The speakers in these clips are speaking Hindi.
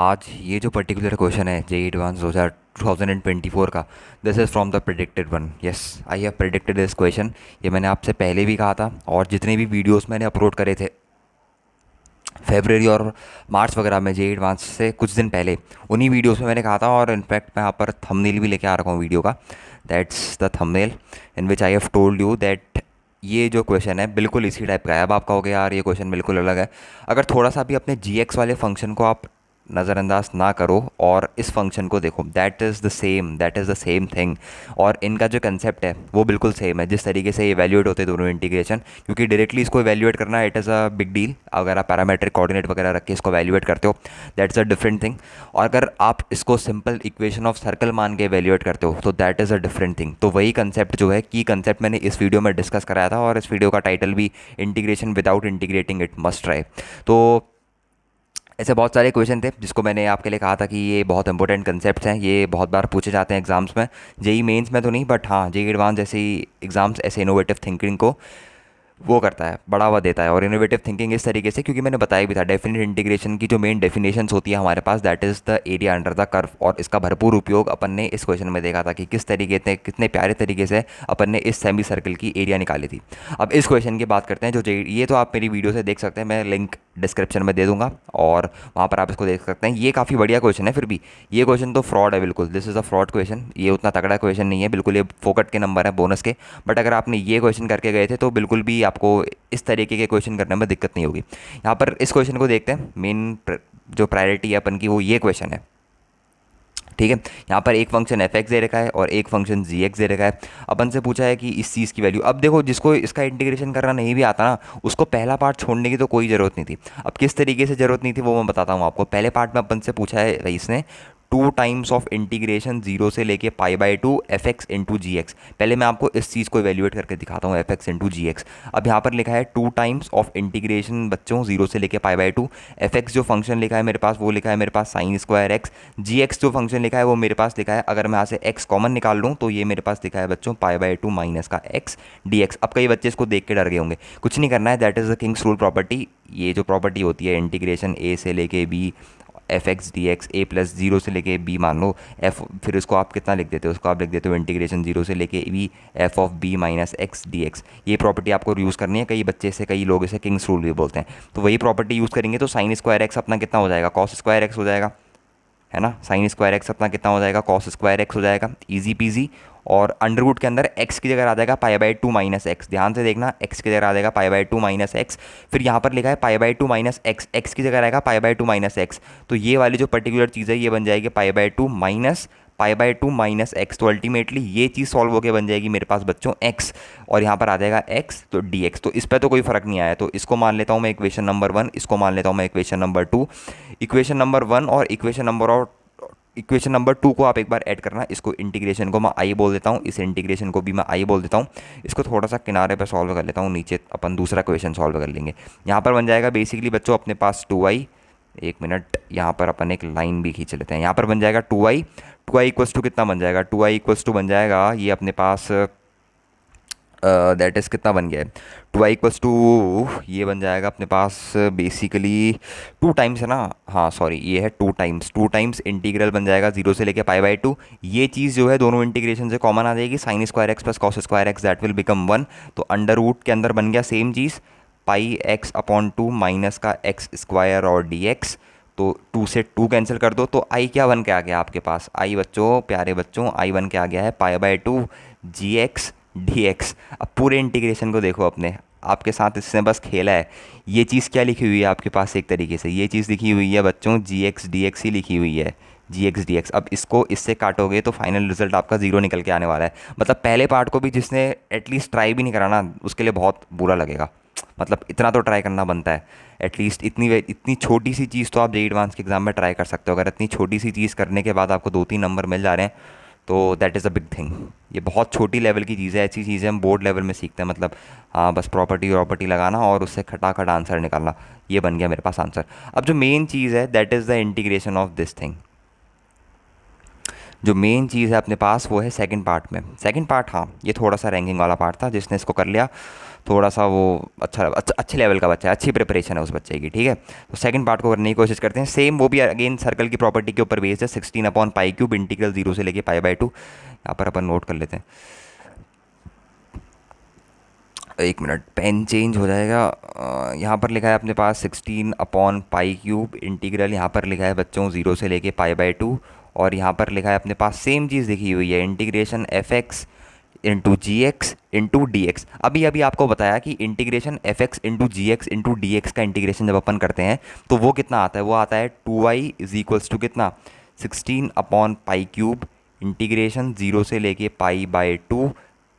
आज ये जो पर्टिकुलर क्वेश्चन है जेई एडवांस 2024 का, this is from the predicted one. Yes, I have predicted this question. ये मैंने आपसे पहले भी कहा था, और जितने भी वीडियोस मैंने अपलोड करे थे फेबररी और मार्च वगैरह में जेई एडवांस से कुछ दिन पहले, उन्हीं वीडियोस में मैंने कहा था। और इनफैक्ट मैं यहाँ पर थंबनेल भी लेके आ रखा हूँ वीडियो का। That's the thumbnail in which I have told you that ये जो क्वेश्चन है बिल्कुल इसी टाइप का है। अब आप कहोगे यार ये क्वेश्चन बिल्कुल अलग है। अगर थोड़ा सा भी अपने जी एक्स वाले फंक्शन को आप नज़रअंदाज ना करो और इस फंक्शन को देखो, that is the same thing. और इनका जो कंसेप्ट है वो बिल्कुल सेम है, जिस तरीके से इवैल्यूएट होते हैं दोनों इंटीग्रेशन। क्योंकि डायरेक्टली इसको इवैल्यूएट करना it is a big deal. अगर आप पैरामेट्रिक कोऑर्डिनेट वगैरह रख के इसको इवैल्यूएट करते हो, दैट्स अ डिफरेंट थिंग। और अगर आप इसको सिंपल इक्वेशन ऑफ सर्कल मान के इवैल्यूएट करते हो तो that is a different thing. तो वही कंसेप्ट जो है, की कंसेप्ट मैंने इस वीडियो में डिस्कस कराया था, और इस वीडियो का टाइटल भी integration without integrating it must try. तो ऐसे बहुत सारे क्वेश्चन थे जिसको मैंने आपके लिए कहा था कि ये बहुत इंपॉर्टेंट कंसेप्ट्स हैं, ये बहुत बार पूछे जाते हैं एग्जाम्स में। जेई मेंस में तो नहीं, बट हाँ जेई एडवांस जैसे एग्जाम्स ऐसे इनोवेटिव थिंकिंग को वो करता है, बढ़ावा देता है। और इनोवेटिव थिंकिंग इस तरीके से, क्योंकि मैंने बताया भी था डेफिनेट इंटीग्रेशन की जो मेन डेफिनेशंस होती है हमारे पास, that is the area under the curve. और इसका भरपूर उपयोग अपन ने इस क्वेश्चन में देखा था कि किस तरीके से, कितने प्यारे तरीके से अपन ने इस सेमी सर्कल की एरिया निकाली थी। अब इस क्वेश्चन की बात करते हैं जो ये तो आप मेरी वीडियो से देख सकते हैं, मैं लिंक डिस्क्रिप्शन में दे दूंगा और वहाँ पर आप इसको देख सकते हैं। ये काफ़ी बढ़िया क्वेश्चन है। फिर भी ये क्वेश्चन तो फ्रॉड है बिल्कुल, this is a fraud question. ये उतना तगड़ा क्वेश्चन नहीं है बिल्कुल, ये फोकट के नंबर है बोनस के। बट अगर आपने ये क्वेश्चन करके गए थे तो बिल्कुल भी आपको इस तरीके के क्वेश्चन करने में दिक्कत नहीं होगी। यहाँ पर इस क्वेश्चन को देखते हैं। मेन जो प्रायोरिटी है अपन की वो ये क्वेश्चन है, ठीक है। यहाँ पर एक फंक्शन एफ एक्स दे रखा है और एक फंक्शन जी एक्स दे रखा है। अपन से पूछा है कि इस चीज़ की वैल्यू। अब देखो, जिसको इसका इंटीग्रेशन करना नहीं भी आता ना, उसको पहला पार्ट छोड़ने की तो कोई ज़रूरत नहीं थी। अब किस तरीके से ज़रूरत नहीं थी वो मैं बताता हूँ आपको। पहले पार्ट में अपन से पूछा है रईस ने 2 टाइम्स ऑफ इंटीग्रेशन जीरो से लेके पाई/2 एफ एक्स इंटू जी एक्स। पहले मैं आपको इस चीज़ को इवेल्यूएट करके दिखाता हूँ, एफ एक्स इंटू जी एक्स। अब यहाँ पर लिखा है 2 टाइम्स ऑफ इंटीग्रेशन बच्चों जीरो से लेके पाई/2। एफ एक्स जो फंक्शन लिखा है मेरे पास वो लिखा है मेरे पास साइन स्क्वायर एक्स। जी एक्स जो फंक्शन लिखा है वो मेरे पास लिखा है, अगर मैं यहाँ से एक्स कॉमन निकाल लूँ तो ये मेरे पास लिखा है बच्चों पाई/2 माइनस का एक्स डी एक्स। अब कई बच्चे इसको देख के डर गए होंगे, कुछ नहीं करना है, that is the king's rule property. ये जो प्रॉपर्टी होती है इंटीग्रेशन ए से लेके B f x D x, a plus zero से लेके बी मान लो एफ, फिर उसको आप कितना लिख देते हो, उसको आप लिख देते हो इंटीग्रेशन जीरो से लेके B F of B minus X D X. ये प्रॉपर्टी आपको यूज़ करनी है। कई बच्चे से, कई लोग इसे किंग्स रूल भी बोलते हैं, तो वही प्रॉपर्टी यूज़ करेंगे। तो साइन स्क्वायर एक्स अपना कितना हो जाएगा, कॉस स्क्वायर एक्स हो जाएगा, है ना। साइन स्क्वायर एक्स अपना कितना हो जाएगा, कॉस स्क्वायर एक्स हो जाएगा, इजी पीजी। और अंडर रूट के अंदर एक्स की जगह आ जाएगा पाई/2 माइनस एक्स। ध्यान से देखना, एक्स की जगह आ जाएगा पाई/2 माइनस एक्स। फिर यहाँ पर लिखा है पाई/2 माइनस एक्स, एक्स की जगह रहेगा पाई/2 माइनस एक्स। तो ये वाली जो पर्टिकुलर चीज़ है ये बन जाएगी पाई/2 माइनस पाई/2 माइनस एक्स। तो अल्टीमेटली ये चीज़ सॉल्व होकर बन जाएगी मेरे पास बच्चों एक्स, और यहाँ पर आ जाएगा एक्स तो डी एक्स। तो इस पर तो कोई फ़र्क नहीं आया, तो इसको मान लेता हूँ मैं इक्वेशन नंबर 1, इसको मान लेता हूँ मैं इक्वेशन नंबर 2। इक्वेशन नंबर 1 और इक्वेशन नंबर 2 को आप एक बार ऐड करना। इसको इंटीग्रेशन को मैं आई बोल देता हूँ, इस इंटीग्रेशन को भी मैं आई बोल देता हूँ। इसको थोड़ा सा किनारे पर सॉल्व कर लेता हूँ, नीचे अपन दूसरा क्वेश्चन सॉल्व कर लेंगे। यहाँ पर बन जाएगा बेसिकली बच्चों अपने पास 2i। एक मिनट, यहाँ पर अपन एक लाइन भी खींच लेते हैं। यहाँ पर बन जाएगा 2i। 2i इक्वल्स टू कितना बन जाएगा, 2i इक्वल्स टू बन जाएगा ये अपने पास दैट इज़ कितना बन गया है, 2i इक्वल्स टू ये बन जाएगा अपने पास बेसिकली 2 टाइम्स, है ना। हाँ सॉरी, ये है 2 टाइम्स इंटीग्रल बन जाएगा जीरो से लेके पाई/2। ये चीज़ जो है दोनों इंटीग्रेशन से कॉमन आ जाएगी, sine square x plus cos square x, that will become 1। तो अंडर रूट के अंदर बन गया सेम चीज़, पाई एक्स अपॉन 2 माइनस का एक्स स्क्वायर और डी एक्स। तो 2 से 2 कैंसिल कर दो, तो आई क्या बन के आ गया आपके पास, आई बच्चों, प्यारे बच्चों, आई बन के आ गया है पाई/2 जी एक्स डी एक्स। अब पूरे इंटीग्रेशन को देखो अपने, आपके साथ इसने बस खेला है। ये चीज़ क्या लिखी हुई है आपके पास, एक तरीके से ये चीज़ लिखी हुई है बच्चों जी एक्स डी एक्स ही लिखी हुई है, जी एक्स डी एक्स। अब इसको इससे काटोगे तो फाइनल रिजल्ट आपका जीरो निकल के आने वाला है। मतलब पहले पार्ट को भी जिसने एटलीस्ट ट्राई भी नहीं करा ना, उसके लिए बहुत बुरा लगेगा। मतलब इतना तो ट्राई करना बनता है एटलीस्ट। इतनी छोटी सी चीज़ तो आप जेई एडवांस के एग्ज़ाम में ट्राई कर सकते हो। अगर इतनी छोटी सी चीज़ करने के बाद आपको 2-3 नंबर मिल जा रहे हैं तो that is a big thing. ये बहुत छोटी लेवल की चीज़ है, ऐसी चीज़ें हम बोर्ड लेवल में सीखते हैं। मतलब हाँ, बस प्रॉपर्टी लगाना और उससे खटाखट आंसर निकालना, ये बन गया मेरे पास आंसर। अब जो मेन चीज़ है that is the integration of this thing. जो मेन चीज़ है अपने पास वो है सेकंड पार्ट में। सेकंड पार्ट, हाँ ये थोड़ा सा रैंकिंग वाला पार्ट था, जिसने इसको कर लिया थोड़ा सा वो अच्छे लेवल का बच्चा है, अच्छी प्रिपरेशन है उस बच्चे की, ठीक है। तो सेकंड पार्ट को करने की कोशिश करते हैं। सेम वो भी अगेन सर्कल की प्रॉपर्टी के ऊपर बेस्ड है, 16/π³ इंटीग्रल 0 से लेके π/2। यहाँ पर अपन नोट कर लेते हैं, एक मिनट पेन चेंज हो जाएगा। यहाँ पर लिखा है अपने पास 16/π³ इंटीग्रल, यहाँ पर लिखा है बच्चों 0 से लेके π/2, और यहाँ पर लिखा है अपने पास सेम चीज़ लिखी हुई है, इंटीग्रेशन fx इंटू जी एक्स इंटू डी एक्स। अभी अभी आपको बताया कि इंटीग्रेशन एफ एक्स इंटू जी एक्स इंटू डी एक्स का इंटीग्रेशन जब अपन करते हैं तो वो कितना आता है, वो आता है 2y इज इक्वल्स टू कितना, 16/π³ इंटीग्रेशन 0 से लेके π/2,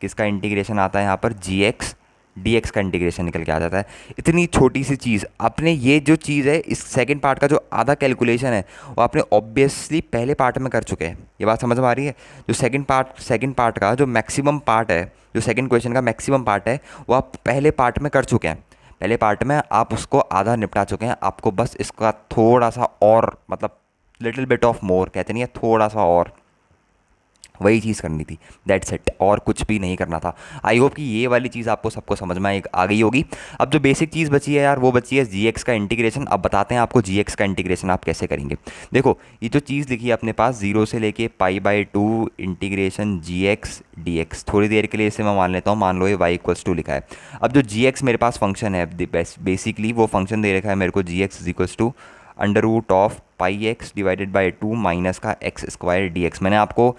किसका इंटीग्रेशन आता है यहाँ पर, जी एक्स डी एक्स का इंटीग्रेशन निकल के आ जाता है। इतनी छोटी सी चीज़ आपने, ये जो चीज़ है इस सेकंड पार्ट का जो आधा कैलकुलेशन है वो आपने ऑब्वियसली पहले पार्ट में कर चुके हैं। ये बात समझ में आ रही है। जो सेकंड पार्ट का जो मैक्सिमम पार्ट है, जो सेकंड क्वेश्चन का मैक्सिमम पार्ट है वो आप पहले पार्ट में कर चुके हैं। पहले पार्ट में आप उसको आधा निपटा चुके हैं, आपको बस इसका थोड़ा सा और, मतलब लिटिल बिट ऑफ मोर कहते नहीं है, थोड़ा सा और वही चीज़ करनी थी, दैट्स इट, और कुछ भी नहीं करना था। आई होप कि ये वाली चीज़ आपको सबको समझ में आ गई होगी। अब जो बेसिक चीज़ बची है यार वो बची है जी एक्स का इंटीग्रेशन। अब बताते हैं आपको जी एक्स का इंटीग्रेशन आप कैसे करेंगे। देखो ये जो चीज़ लिखी है अपने पास 0 से लेके π/2 इंटीग्रेशन जी एक्स डी एक्स, थोड़ी देर के लिए इसे मैं मान लेता हूँ, मान लो ये y=2 लिखा है। अब जो जी एक्स मेरे पास फंक्शन है बेसिकली वो फंक्शन दे रखा है मेरे को g(x) √πx divided by 2 minus का x² dx। मैंने आपको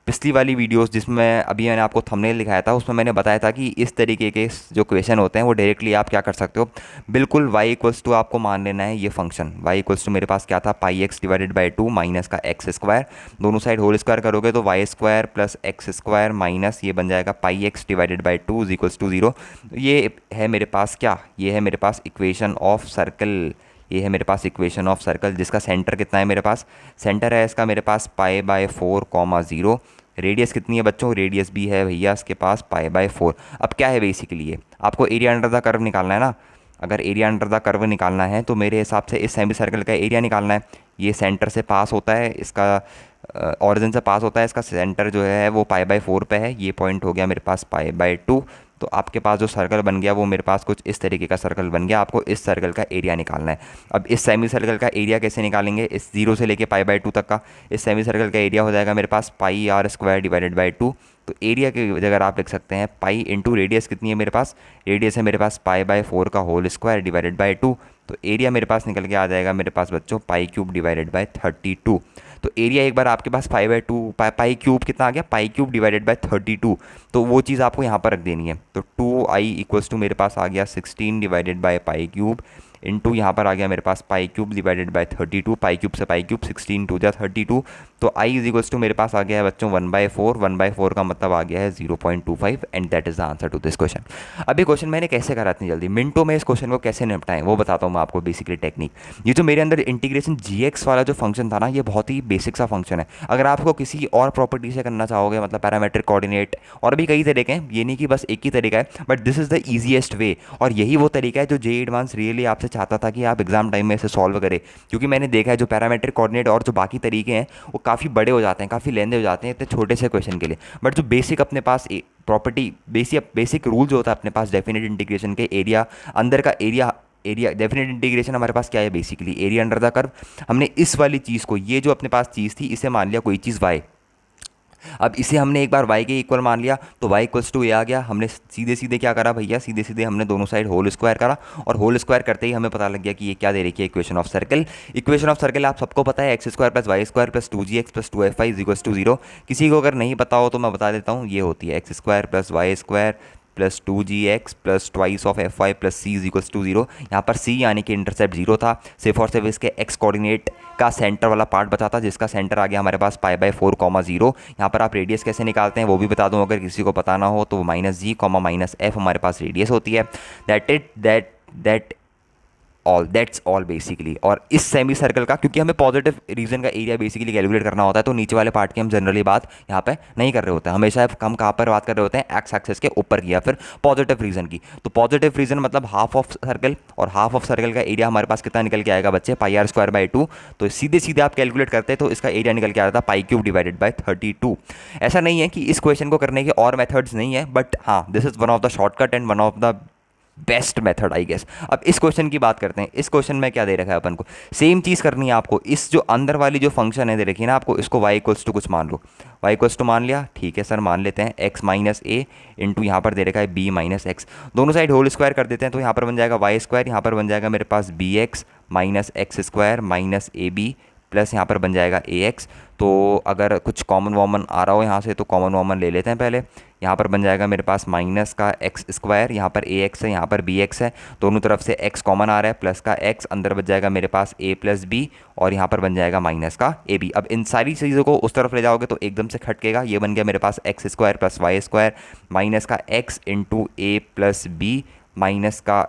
पिछली वाली वीडियोस जिसमें अभी मैंने आपको थंबनेल दिखाया था उसमें मैंने बताया था कि इस तरीके के जो क्वेश्चन होते हैं वो डायरेक्टली आप क्या कर सकते हो, बिल्कुल y= आपको मान लेना है ये फंक्शन y= मेरे पास क्या था, πx डिवाइडेड बाई 2 माइनस का x², दोनों साइड होल स्क्वायर करोगे तो y² प्लस x² माइनस ये बन जाएगा πx डिवाइडेड बाई 2 = 0। ये है मेरे पास क्या, ये है मेरे पास इक्वेशन ऑफ सर्कल, ये है मेरे पास इक्वेशन ऑफ सर्कल जिसका सेंटर कितना है मेरे पास, सेंटर है इसका मेरे पास π/4, 0। रेडियस कितनी है बच्चों, रेडियस भी है भैया इसके पास π/4। अब क्या है बेसिकली ये, आपको एरिया अंडर द कर्व निकालना है ना। अगर एरिया अंडर द कर्व निकालना है तो मेरे हिसाब से इस सेमी सर्कल का एरिया निकालना है। ये सेंटर से पास होता है, इसका ऑरिजिन से पास होता है, इसका सेंटर जो है वो π/4 पे है, ये पॉइंट हो गया मेरे पास π/2। तो आपके पास जो सर्कल बन गया वो मेरे पास कुछ इस तरीके का सर्कल बन गया। आपको इस सर्कल का एरिया निकालना है। अब इस सेमी सर्कल का एरिया कैसे निकालेंगे, इस 0 से लेके π/2 तक का इस सेमी सर्कल का एरिया हो जाएगा मेरे पास πr² डिवाइडेड बाई 2। तो एरिया की जगह आप लिख सकते हैं पाई इंटू रेडियस कितनी है मेरे पास, रेडियस है मेरे पास π/4 का होल स्क्वायर डिवाइडेड बाई 2। तो एरिया मेरे पास निकल के आ जाएगा मेरे पास बच्चों π³ डिवाइडेड बाई 32। तो एरिया एक बार आपके पास π/2 कितना आ गया, π³ डिवाइडेड बाई 32। तो वो चीज़ आपको यहाँ पर रख देनी है। तो 2i मेरे पास आ गया 16 डिवाइडेड बाई π³ इंटू यहाँ पर आ गया मेरे पास π³ डिवाइडेड बाई 32, π³ से π³ 16 2 जा 32। तो i मेरे पास आ गया है बच्चों 1/4, 1/4 का मतलब आ गया है 0.25 and that is the answer to this question. अभी क्वेश्चन मैंने कैसे करा इतनी जल्दी, मिनटों में इस क्वेश्चन को कैसे निपटाएं वो बताता हूँ मैं आपको बेसिकली टेक्निक। ये जो मेरे अंदर इंटीग्रेशन gx वाला जो फंक्शन था ना, ये बहुत ही बेसिक सा फंक्शन है। अगर आपको किसी और प्रॉपर्टी से करना चाहोगे, मतलब पैरामेट्रिक कोऑर्डिनेट, और भी कई तरीके हैं, ये नहीं कि बस एक ही तरीका है, but this is the easiest वे। और यही वो तरीका है जो जेईई एडवांस रियली आपसे चाहता था कि आप एग्जाम टाइम में इसे सॉल्व करें। क्योंकि मैंने देखा है जो पैरामेट्रिक कोऑर्डिनेट और जो बाकी तरीके हैं वो काफ़ी बड़े हो जाते हैं, काफ़ी लेंदे हो जाते हैं इतने छोटे से क्वेश्चन के लिए। बट जो बेसिक अपने पास प्रॉपर्टी, बेसिक रूल जो होता है अपने पास डेफिनेट इंटीग्रेशन के, एरिया अंदर का एरिया डेफिनेट इंटीग्रेशन हमारे पास क्या है basically, area under the curve. हमने इस वाली चीज़ को, ये जो अपने पास चीज़ थी, इसे मान लिया कोई चीज़ y। अब इसे हमने एक बार y के इक्वल मान लिया तो y=a आ गया। हमने सीधे सीधे क्या करा भैया, सीधे सीधे हमने दोनों साइड होल स्क्वायर करा, और होल स्क्वायर करते ही हमें पता लग गया कि ये क्या दे रखी है, equation of circle. Equation of circle आप सबको पता है, x² + y² + 2gx + 2fy = 0। किसी को अगर नहीं पता हो तो मैं बता देता हूँ, ये होती है x² + y² plus 2gx plus twice of f y plus c = 0। यहाँ पर c यानी कि इंटरसेप्ट 0 था, सिर्फ और सिर्फ इसके x कोऑर्डिनेट का सेंटर वाला पार्ट बचा था, जिसका सेंटर आ गया हमारे पास π/4, 0। यहाँ पर आप रेडियस कैसे निकालते हैं वो भी बता दूँ अगर किसी को पता ना हो तो -g, -f हमारे पास रेडियस होती है। That all, that's all basically. और इस सेमी सर्कल का, क्योंकि हमें पॉजिटिव रीजन का एरिया बेसिकली कैलकुलेट करना होता है, तो नीचे वाले पार्ट की हम जनरली बात यहाँ पे नहीं कर रहे होते हैं। हमेशा हम कहाँ पर बात कर रहे होते हैं, एक्स एक्सिस के ऊपर की या फिर पॉजिटिव रीजन की। तो पॉजिटिव रीजन मतलब हाफ ऑफ सर्कल, और हाफ ऑफ सर्कल का एरिया हमारे पास कितना निकल के आएगा बच्चे, पाई आर स्क्वायर बाई 2। तो सीधे सीधे आप कैलकुलेट करते हैं तो इसका एरिया निकल के आ रहा था पाई क्यूब डिवाइडेड बाई 32। ऐसा नहीं है कि इस क्वेश्चन को करने के और मेथड्स नहीं है, बट हाँ, this is one of the shortcut and one of the best method I guess. अब इस क्वेश्चन की बात करते हैं। इस क्वेश्चन में क्या दे रखा है अपन को, सेम चीज़ करनी है आपको। इस जो अंदर वाली जो फंक्शन है दे रखी है ना आपको, इसको y इक्वल्स टू कुछ मान लो। y इक्वल्स टू मान लिया, ठीक है सर, मान लेते हैं x माइनस ए इंटू यहाँ पर दे रखा है b माइनस एक्स, दोनों साइड होल स्क्वायर कर देते हैं। तो यहाँ पर बन जाएगा y स्क्वायर, यहाँ पर बन जाएगा मेरे पास b x minus x square minus a b plus यहाँ पर बन जाएगा ए एक्स। तो अगर कुछ कॉमन वॉमन आ रहा हो यहाँ से तो कॉमन वॉमन ले लेते हैं पहले। यहाँ पर बन जाएगा मेरे पास माइनस का एक्स स्क्वायर, यहाँ पर ए एक्स है, यहाँ पर बी एक्स है, दोनों तरफ से एक्स कॉमन आ रहा है, प्लस का एक्स, अंदर बच जाएगा मेरे पास ए प्लस बी, और यहाँ पर बन जाएगा माइनस का ए बी। अब इन सारी चीज़ों को उस तरफ ले जाओगे तो एकदम से खटकेगा। ये बन गया मेरे पास x square plus y square minus का x into a plus b minus का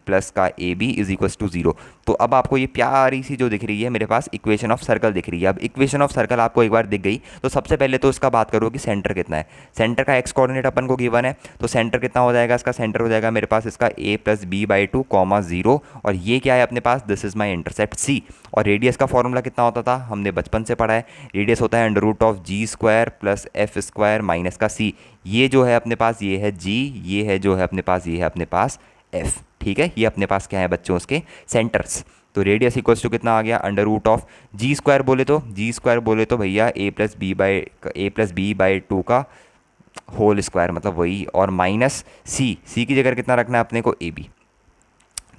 प्लस का a b is equals to 0। तो अब आपको ये प्यारी सी जो दिख रही है मेरे पास इक्वेशन ऑफ सर्कल दिख रही है। अब इक्वेशन ऑफ सर्कल आपको एक बार दिख गई तो सबसे पहले तो इसका बात करो कि सेंटर कितना है। सेंटर का एक्स कोऑर्डिनेट अपन को गिवन है, तो सेंटर कितना हो जाएगा, इसका सेंटर हो जाएगा मेरे पास इसका a plus b by 2 comma 0, और ये क्या है अपने पास, this is my intercept c। और रेडियस का फॉर्मूला कितना होता था, हमने बचपन से पढ़ा है, रेडियस होता है under root of G square plus F square minus का c। ये जो है अपने पास ये है g, ये है जो है अपने पास ये है अपने पास f, ठीक है। ये अपने पास क्या है बच्चों, उसके सेंटर्स। तो रेडियस इक्वल्स टू कितना आ गया, under root of G square बोले तो भैया ए प्लस बी बाई 2 का होल स्क्वायर मतलब वही, और माइनस सी की जगह कितना रखना है अपने को, ए बी।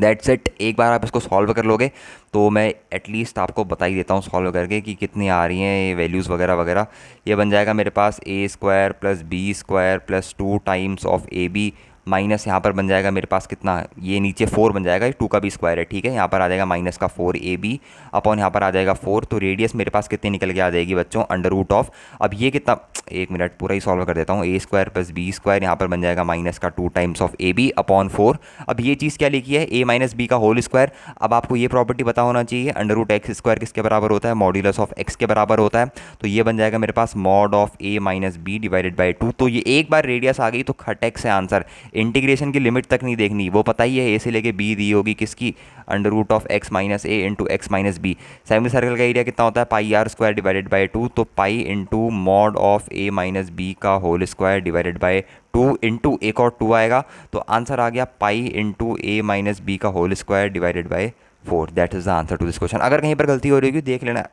That's it. एक बार आप इसको सॉल्व कर लोगे तो मैं एटलीस्ट आपको बता ही देता हूँ सॉल्व करके कि कितनी आ रही हैं ये वैल्यूज़ वगैरह वगैरह। ये बन जाएगा मेरे पास a square plus B square plus 2 times of A b minus यहाँ पर बन जाएगा मेरे पास कितना, ये नीचे 4 बन जाएगा, 2 का भी स्क्वायर है, ठीक है। यहाँ पर आ जाएगा माइनस का 4 ए बी अपॉन यहाँ पर आ जाएगा 4। तो रेडियस मेरे पास कितनी निकल के आ जाएगी बच्चों, अंडर रूट ऑफ, अब ये कितना, एक मिनट पूरा ही सॉल्व कर देता हूँ, A square plus B square यहाँ पर बन जाएगा माइनस का 2 times of A B upon 4। अब ये चीज़ क्या लिखी है, ए माइनस बी का होल स्क्वायर। अब आपको ये प्रॉपर्टी पता होना चाहिए, अंडर रूट एक्स स्क्वायर किसके बराबर होता है, मॉड्यूलस ऑफ एक्स के बराबर होता है। तो ये बन जाएगा मेरे पास mod of a minus b divided by 2। तो ये एक बार रेडियस आ गई तो खट एक्स है आंसर। इंटीग्रेशन की लिमिट तक नहीं देखनी, वो पता ही है, ए से लेके बी दी होगी किसकी, under root of x minus a into x minus b. Semi circle का एरिया कितना होता है, pi r square divided by 2। तो pi into mod of a minus B का whole square divided by 2 into एक और 2 आएगा, तो आंसर आ गया pi into a minus B का whole square divided by 4। That is the answer to this question. अगर कहीं पर गलती हो रही होगी देख लेना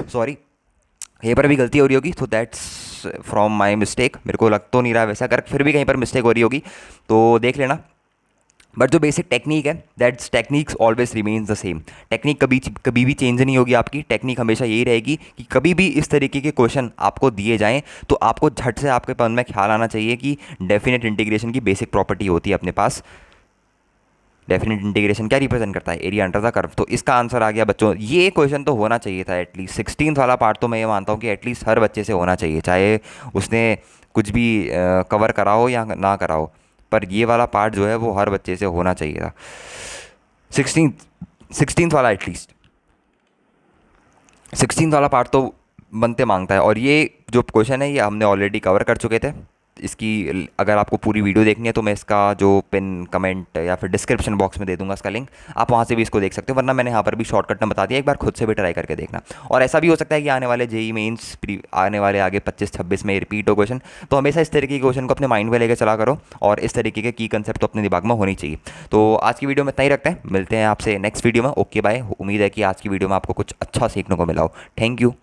सॉरी, कहीं पर भी गलती हो रही होगी तो दैट्स फ्रॉम माई मिस्टेक। मेरे को लग तो नहीं रहा वैसा, अगर फिर भी कहीं पर मिस्टेक हो रही होगी तो देख लेना। बट जो बेसिक टेक्निक है that's techniques always remains the same. Technique कभी भी चेंज नहीं होगी आपकी। टेक्निक हमेशा यही रहेगी कि कभी भी इस तरीके के क्वेश्चन आपको दिए जाएं तो आपको झट से आपके मन में ख्याल आना चाहिए कि डेफिनेट इंटीग्रेशन की बेसिक प्रॉपर्टी होती है अपने पास। डेफिनेट इंटीग्रेशन क्या रिप्रेजेंट करता है, एरिया अंडर द कर्व। तो इसका आंसर आ गया बच्चों, ये क्वेश्चन तो होना चाहिए था एटलीस्ट 16th वाला पार्ट। तो मैं ये मानता हूँ कि एटलीस्ट हर बच्चे से होना चाहिए, चाहे उसने कुछ भी कवर करा हो या ना करा हो, पर ये वाला पार्ट जो है वो हर बच्चे से होना चाहिए था। 16th वाला एटलीस्ट 16th वाला पार्ट तो बनते मांगता है। और ये जो क्वेश्चन है ये हमने ऑलरेडी कवर कर चुके थे। इसकी अगर आपको पूरी वीडियो देखनी है तो मैं इसका जो पिन कमेंट या फिर डिस्क्रिप्शन बॉक्स में दे दूंगा इसका लिंक, आप वहाँ से भी इसको देख सकते हो, वरना मैंने यहाँ पर भी शॉर्टकट में बता दिया, एक बार खुद से भी ट्राई करके देखना। और ऐसा भी हो सकता है कि आने वाले जेई मेंस आने वाले आगे 25-26 में रिपीट हो क्वेश्चन, तो हमेशा इस तरीके के क्वेश्चन को अपने माइंड में लेकर चला करो और इस तरीके के की कंसेप्ट तो अपने दिमाग में होनी चाहिए। तो आज की वीडियो में इतना ही रखते हैं, मिलते हैं आपसे नेक्स्ट वीडियो में। Okay bye. उम्मीद है कि आज की वीडियो में आपको कुछ अच्छा सीखने को मिला हो। Thank you.